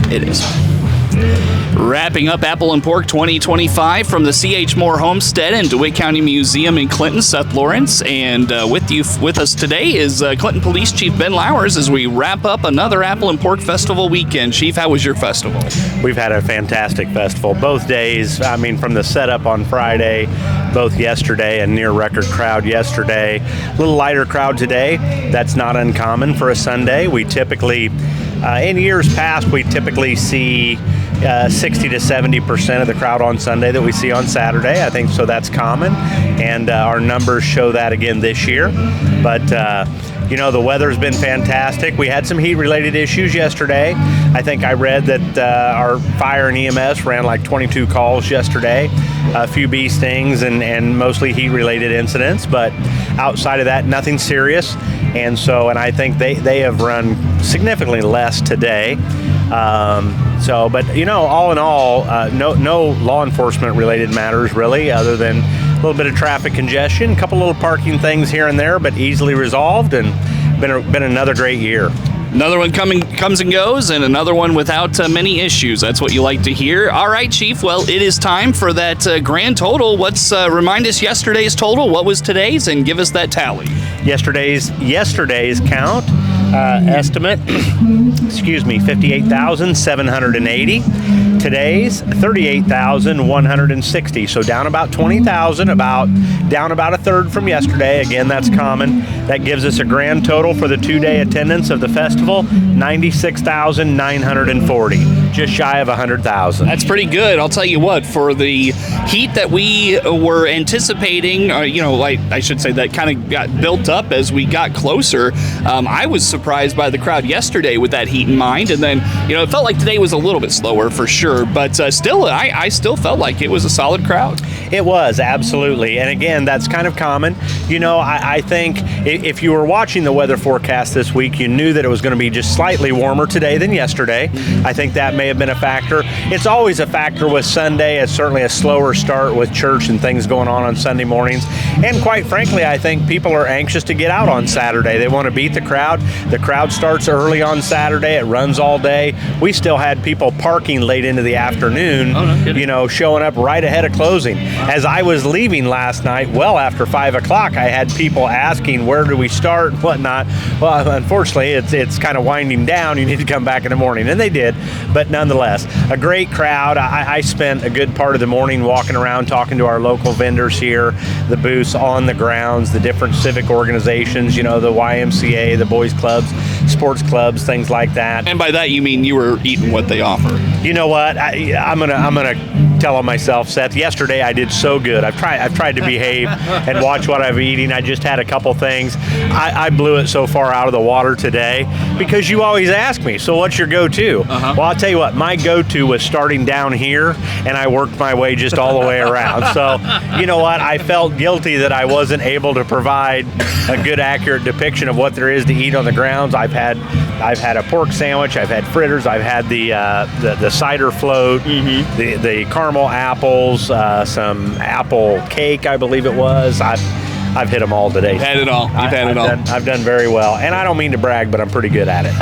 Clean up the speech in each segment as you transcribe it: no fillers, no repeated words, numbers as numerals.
It is. Wrapping up Apple and Pork 2025 from the C.H. Moore Homestead and DeWitt County Museum in Clinton, Seth Lawrence. And with us today is Clinton Police Chief Ben Lowers as we wrap up another Apple and Pork Festival weekend. Chief, how was your festival? We've had a fantastic festival both days. I mean, from the setup on Friday, both yesterday and near record crowd yesterday. A little lighter crowd today. That's not uncommon for a Sunday. We typically, in years past, we typically see 60 to 70% of the crowd on Sunday that we see on Saturday. I think so that's common, and our numbers show that again this year. But the weather's been fantastic. We had some heat-related issues yesterday. I think I read that our fire and EMS ran like 22 calls yesterday, a few bee stings and mostly heat-related incidents. But outside of that, nothing serious. And I think they have run significantly less today. But all in all, no law enforcement related matters really, other than a little bit of traffic congestion, a couple little parking things here and there, but easily resolved, and been another great year. Another one comes and goes, and another one without many issues. That's what you like to hear. All right, Chief. Well, it is time for that grand total. Remind us yesterday's total. What was today's, and give us that tally. Yesterday's count estimate. 58,780. Today's 38,160. So down about 20,000, down about a third from yesterday. Again, that's common. That gives us a grand total for the 2-day attendance of the festival, 96,940. Just shy of 100,000. That's pretty good. I'll tell you what, for the heat that we were anticipating, I should say that kind of got built up as we got closer. I was surprised by the crowd yesterday with that heat in mind, and then it felt like today was a little bit slower for sure, but still, I still felt like it was a solid crowd. It was, absolutely. And again, that's kind of common. I think if you were watching the weather forecast this week, you knew that it was going to be just slightly warmer today than yesterday. I think that may have been a factor. It's always a factor with Sunday. It's certainly a slower start with church and things going on Sunday mornings. And quite frankly, I think people are anxious to get out on Saturday. They want to beat the crowd. The crowd starts early on Saturday. It runs all day. We still had people parking late into the afternoon, showing up right ahead of closing. As I was leaving last night, well after 5 o'clock, I had people asking, where do we start and whatnot. Well, unfortunately, it's kind of winding down. You need to come back in the morning. And they did. But nonetheless, a great crowd. I spent a good part of the morning walking around talking to our local vendors here, the booths on the grounds, the different civic organizations, the YMCA, the boys clubs, sports clubs, things like that. And by that you mean you were eating what they offer. You know what? I'm gonna tell on myself, Seth. Yesterday I did so good. I've tried to behave and watch what I'm eating. I just had a couple things. I blew it so far out of the water today because you always ask me, so what's your go-to? Well, I'll tell you what, my go-to was starting down here, and I worked my way just all the way around. So, you know what? I felt guilty that I wasn't able to provide a good, accurate depiction of what there is to eat on the grounds. I've had a pork sandwich. I've had fritters. I've had the cider float, the caramel apples, some apple cake, I believe it was. I've hit them all today. You've had it all. I've done very well, and I don't mean to brag, but I'm pretty good at it.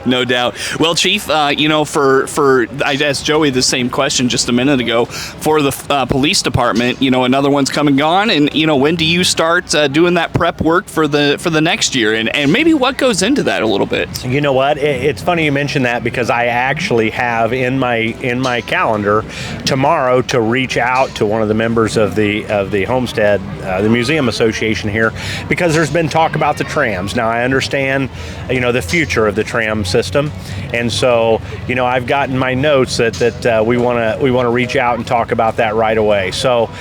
No doubt. Well, Chief, I asked Joey the same question just a minute ago. For the police department, another one's come and gone, and when do you start doing that prep work for the next year, and maybe what goes into that a little bit? You know what? It's funny you mention that because I actually have in my calendar tomorrow to reach out to one of the members of the Homestead, the Museum Association here, because there's been talk about the trams. Now I understand, the future of the tram system, and so I've gotten my notes that we want to reach out and talk about that right away. So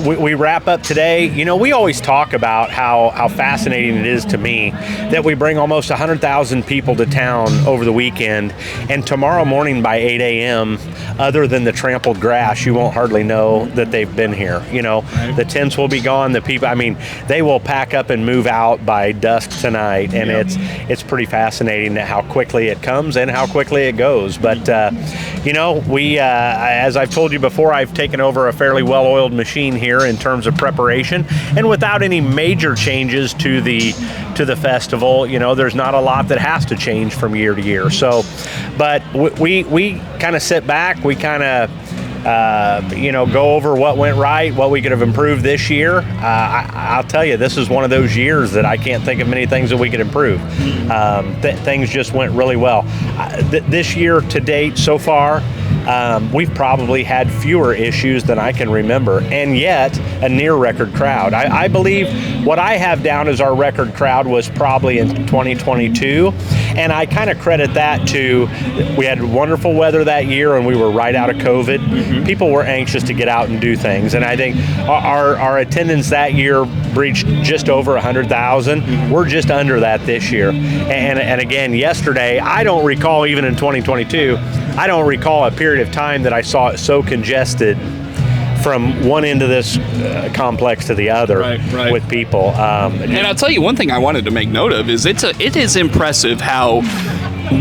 we wrap up today. We always talk about how fascinating it is to me that we bring almost 100,000 people to town over the weekend, and tomorrow morning by 8 a.m., other than the trampled grass, you won't hardly know that they've been here. The tents will be gone. The people, they will pack up and move out by dusk tonight, and it's pretty fascinating how quickly it comes and how quickly it goes. But we, as I've told you before, I've taken over a fairly well-oiled machine here in terms of preparation, and without any major changes to the festival, there's not a lot that has to change from year to year. So, but we kind of sit back, we kind of go over what went right, what we could have improved this year. I'll tell you, this is one of those years that I can't think of many things that we could improve. Things just went really well. This year to date so far, we've probably had fewer issues than I can remember, and yet a near record crowd. I believe what I have down as our record crowd was probably in 2022, and I kind of credit that to, we had wonderful weather that year and we were right out of COVID. Mm-hmm. People were anxious to get out and do things, and I think our attendance that year breached just over 100,000. Mm-hmm. We're just under that this year. And again, yesterday, I don't recall, even in 2022, I don't recall a period of time that I saw it so congested from one end of this complex to the other with people. And I'll tell you one thing I wanted to make note of is it is impressive how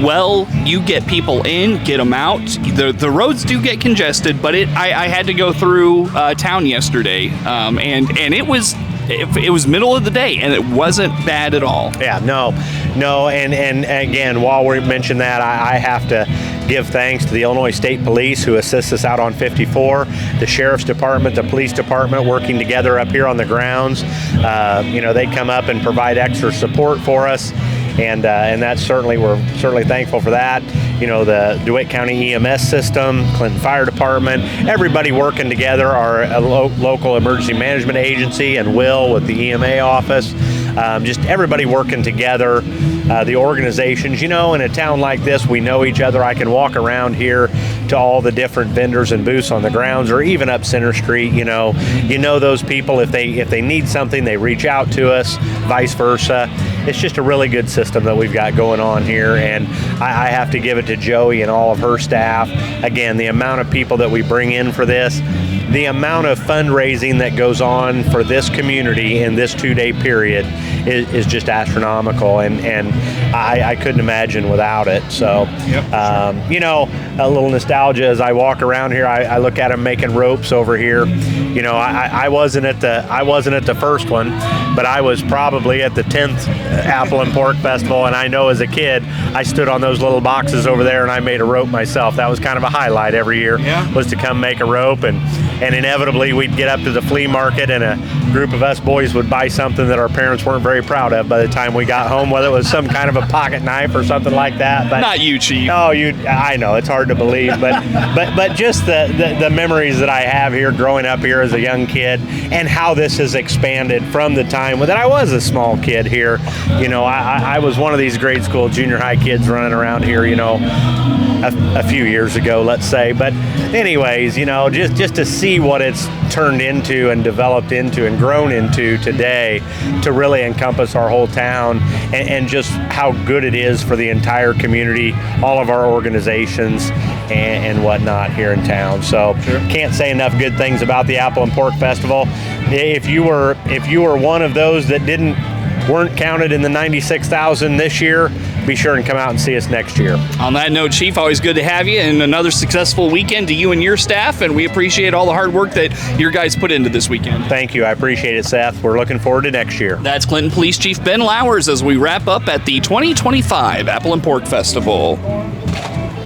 well you get people in, get them out. The roads do get congested, but I had to go through town yesterday, and it was middle of the day, and it wasn't bad at all. Yeah, no, and again, while we mention that, I have to give thanks to the Illinois State Police who assists us out on 54, the Sheriff's Department, the Police Department working together up here on the grounds. They come up and provide extra support for us, and that's we're certainly thankful for that. The DeWitt County EMS system, Clinton Fire Department, everybody working together, our local emergency management agency, and Will with the EMA office. Just everybody working together, the organizations. In a town like this, we know each other. I can walk around here to all the different vendors and booths on the grounds, or even up Center Street. Those people. If they need something, they reach out to us. Vice versa. It's just a really good system that we've got going on here, and I have to give it to Joey and all of her staff. Again, the amount of people that we bring in for this, the amount of fundraising that goes on for this community in this 2-day period is just astronomical, and I couldn't imagine without it. So, a little nostalgia as I walk around here. I look at them making ropes over here. I wasn't at the first one, but I was probably at the 10th Apple and Pork Festival, and I know as a kid I stood on those little boxes over there and I made a rope myself. That was kind of a highlight every year, was to come make a rope, and inevitably we'd get up to the flea market and a group of us boys would buy something that our parents weren't very proud of by the time we got home, whether it was some kind of a pocket knife or something like that. But not you, Chief. No, I know it's hard to believe, but just the memories that I have here growing up here as a young kid, and how this has expanded from the time that I was a small kid here. I was one of these grade school, junior high kids running around here, a few years ago, let's say. But anyways, just to see what it's turned into and developed into and grown into today, to really encompass our whole town, and just how good it is for the entire community, all of our organizations and whatnot here in town. So can't say enough good things about the Apple and Pork Festival. If you were one of those that weren't counted in the 96,000 this year, be sure and come out and see us next year. On that note, Chief, always good to have you, and another successful weekend to you and your staff, and we appreciate all the hard work that your guys put into this weekend. Thank you. I appreciate it, Seth. We're looking forward to next year. That's Clinton Police Chief Ben Lowers as we wrap up at the 2025 Apple and Pork Festival.